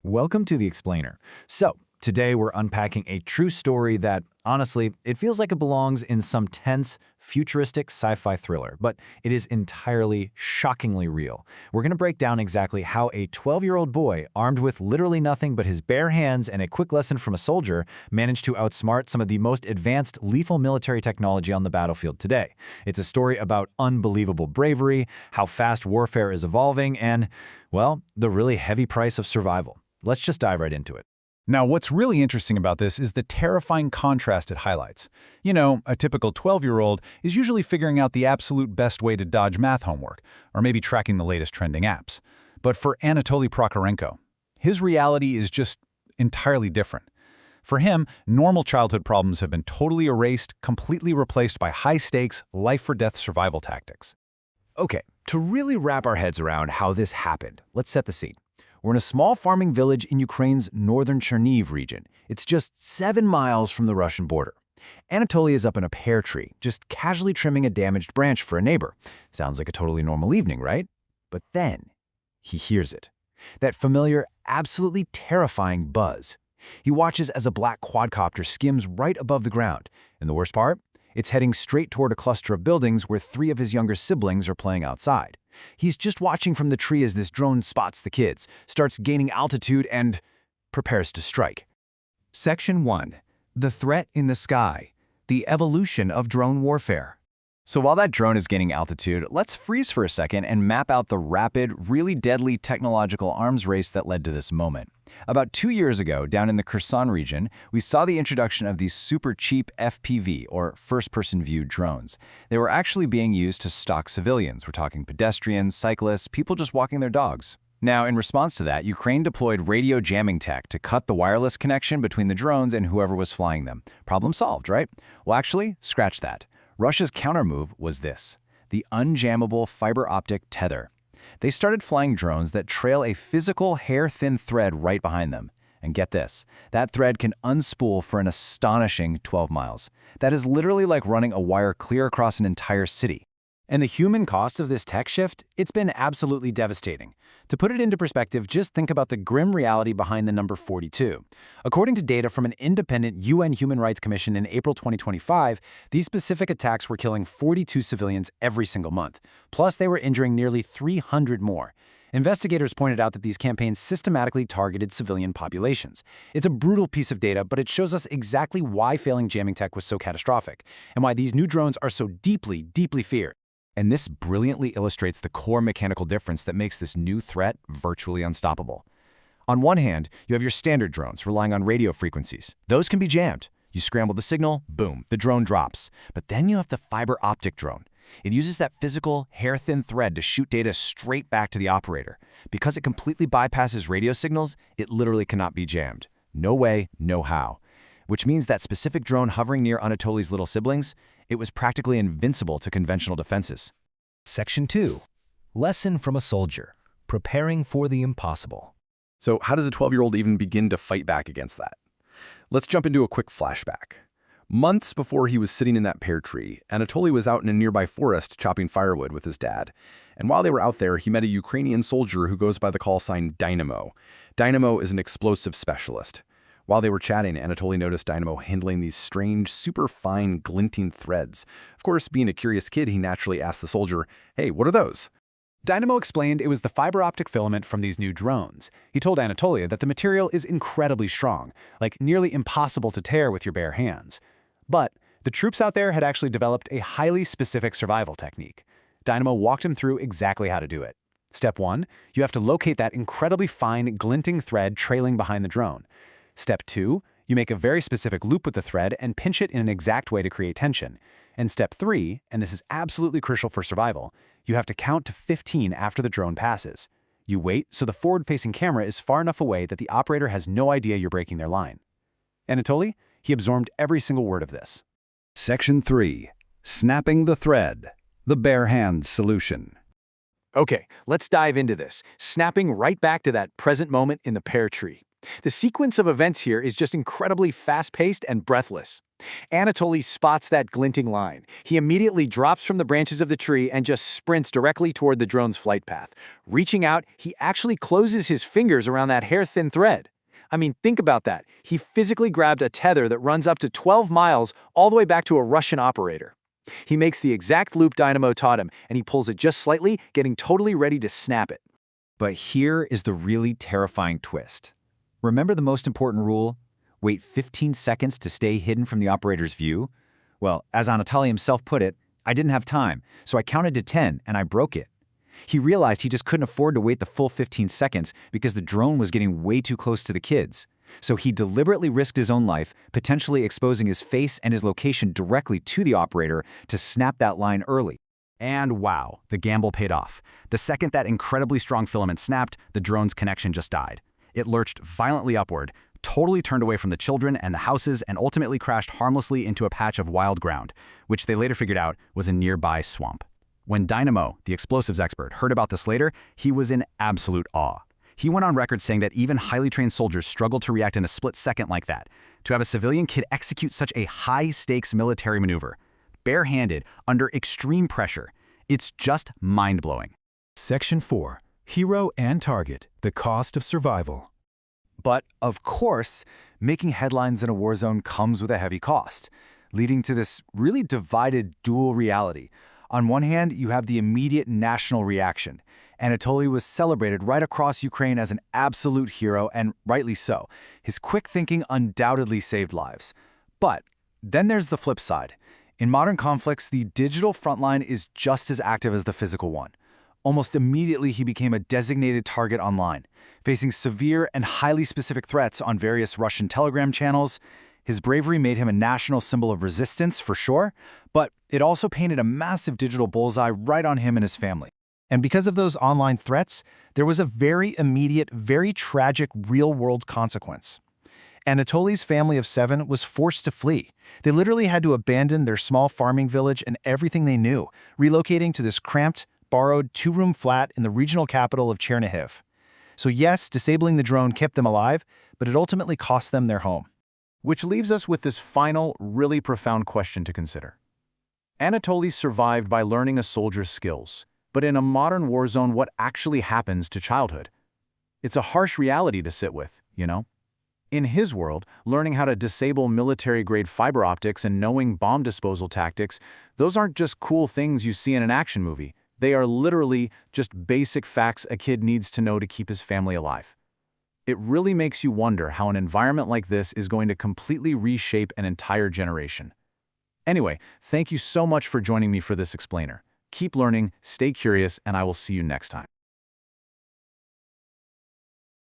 Welcome to The Explainer. So, today we're unpacking a true story that, honestly, it feels like it belongs in some tense, futuristic sci-fi thriller, but it is entirely, shockingly real. We're going to break down exactly how a 12-year-old boy, armed with literally nothing but his bare hands and a quick lesson from a soldier, managed to outsmart some of the most advanced lethal military technology on the battlefield today. It's a story about unbelievable bravery, how fast warfare is evolving, and, well, the really heavy price of survival. Let's just dive right into it. Now, what's really interesting about this is the terrifying contrast it highlights. You know, a typical 12-year-old is usually figuring out the absolute best way to dodge math homework, or maybe tracking the latest trending apps. But for Anatoly Prokhorenko, his reality is just entirely different. For him, normal childhood problems have been totally erased, completely replaced by high-stakes, life-or-death survival tactics. Okay, to really wrap our heads around how this happened, let's set the scene. We're in a small farming village in Ukraine's northern Chernihiv region. It's just 7 miles from the Russian border. Anatoly is up in a pear tree, just casually trimming a damaged branch for a neighbor. Sounds like a totally normal evening, right? But then, he hears it. That familiar, absolutely terrifying buzz. He watches as a black quadcopter skims right above the ground. And the worst part? It's heading straight toward a cluster of buildings where 3 of his younger siblings are playing outside. He's just watching from the tree as this drone spots the kids, starts gaining altitude, and prepares to strike. Section 1. The Threat in the Sky. The Evolution of Drone Warfare. So while that drone is gaining altitude, let's freeze for a second and map out the rapid, really deadly technological arms race that led to this moment. About 2 years ago, down in the Kherson region, we saw the introduction of these super cheap FPV, or first-person view drones. They were actually being used to stalk civilians. We're talking pedestrians, cyclists, people just walking their dogs. Now, in response to that, Ukraine deployed radio jamming tech to cut the wireless connection between the drones and whoever was flying them. Problem solved, right? Well, actually, scratch that. Russia's countermove was this: the unjammable fiber optic tether. They started flying drones that trail a physical hair-thin thread right behind them. And get this, that thread can unspool for an astonishing 12 miles. That is literally like running a wire clear across an entire city. And the human cost of this tech shift? It's been absolutely devastating. To put it into perspective, just think about the grim reality behind the number 42. According to data from an independent UN Human Rights Commission in April 2025, these specific attacks were killing 42 civilians every single month. Plus, they were injuring nearly 300 more. Investigators pointed out that these campaigns systematically targeted civilian populations. It's a brutal piece of data, but it shows us exactly why failing jamming tech was so catastrophic, and why these new drones are so deeply, deeply feared. And this brilliantly illustrates the core mechanical difference that makes this new threat virtually unstoppable. On one hand, you have your standard drones relying on radio frequencies. Those can be jammed. You scramble the signal, boom, the drone drops. But then you have the fiber optic drone. It uses that physical, hair-thin thread to shoot data straight back to the operator. Because it completely bypasses radio signals, it literally cannot be jammed. No way, no how. Which means that specific drone hovering near Anatoly's little siblings, it was practically invincible to conventional defenses. Section 2. Lesson from a Soldier. Preparing for the Impossible. So how does a 12-year-old even begin to fight back against that? Let's jump into a quick flashback. Months before he was sitting in that pear tree, Anatoly was out in a nearby forest chopping firewood with his dad. And while they were out there, he met a Ukrainian soldier who goes by the call sign Dynamo. Dynamo is an explosive specialist. While they were chatting, Anatoly noticed Dynamo handling these strange, super fine, glinting threads. Of course, being a curious kid, he naturally asked the soldier, "Hey, what are those?" Dynamo explained it was the fiber optic filament from these new drones. He told Anatoly that the material is incredibly strong, like nearly impossible to tear with your bare hands. But the troops out there had actually developed a highly specific survival technique. Dynamo walked him through exactly how to do it. Step 1, you have to locate that incredibly fine, glinting thread trailing behind the drone. Step 2, you make a very specific loop with the thread and pinch it in an exact way to create tension. And step 3, and this is absolutely crucial for survival, you have to count to 15 after the drone passes. You wait so the forward-facing camera is far enough away that the operator has no idea you're breaking their line. Anatoly, he absorbed every single word of this. Section 3. Snapping the Thread. The Bare Hands Solution. Okay, let's dive into this, snapping right back to that present moment in the pear tree. The sequence of events here is just incredibly fast-paced and breathless. Anatoly spots that glinting line. He immediately drops from the branches of the tree and just sprints directly toward the drone's flight path. Reaching out, he actually closes his fingers around that hair-thin thread. I mean, think about that. He physically grabbed a tether that runs up to 12 miles all the way back to a Russian operator. He makes the exact loop Dynamo taught him, and he pulls it just slightly, getting totally ready to snap it. But here is the really terrifying twist. Remember the most important rule? Wait 15 seconds to stay hidden from the operator's view? Well, as Anatoly himself put it, I didn't have time, so I counted to 10 and I broke it. He realized he just couldn't afford to wait the full 15 seconds because the drone was getting way too close to the kids. So he deliberately risked his own life, potentially exposing his face and his location directly to the operator to snap that line early. And wow, the gamble paid off. The second that incredibly strong filament snapped, the drone's connection just died. It lurched violently upward, totally turned away from the children and the houses, and ultimately crashed harmlessly into a patch of wild ground, which they later figured out was a nearby swamp. When Dynamo, the explosives expert, heard about this later, he was in absolute awe. He went on record saying that even highly trained soldiers struggled to react in a split second like that. To have a civilian kid execute such a high-stakes military maneuver, barehanded, under extreme pressure, it's just mind-blowing. Section 4. Hero and Target, the Cost of Survival. But, of course, making headlines in a war zone comes with a heavy cost, leading to this really divided dual reality. On one hand, you have the immediate national reaction. Anatoly was celebrated right across Ukraine as an absolute hero, and rightly so. His quick thinking undoubtedly saved lives. But then there's the flip side. In modern conflicts, the digital frontline is just as active as the physical one. Almost immediately, he became a designated target online, facing severe and highly specific threats on various Russian Telegram channels. His bravery made him a national symbol of resistance, for sure, but it also painted a massive digital bullseye right on him and his family. And because of those online threats, there was a very immediate, very tragic real-world consequence. Anatoly's family of 7 was forced to flee. They literally had to abandon their small farming village and everything they knew, relocating to this cramped, borrowed 2-room flat in the regional capital of Chernihiv. So yes, disabling the drone kept them alive, but it ultimately cost them their home. Which leaves us with this final, really profound question to consider. Anatoly survived by learning a soldier's skills, but in a modern war zone, what actually happens to childhood? It's a harsh reality to sit with, you know? In his world, learning how to disable military-grade fiber optics and knowing bomb disposal tactics, those aren't just cool things you see in an action movie. They are literally just basic facts a kid needs to know to keep his family alive. It really makes you wonder how an environment like this is going to completely reshape an entire generation. Anyway, thank you so much for joining me for this explainer. Keep learning, stay curious, and I will see you next time.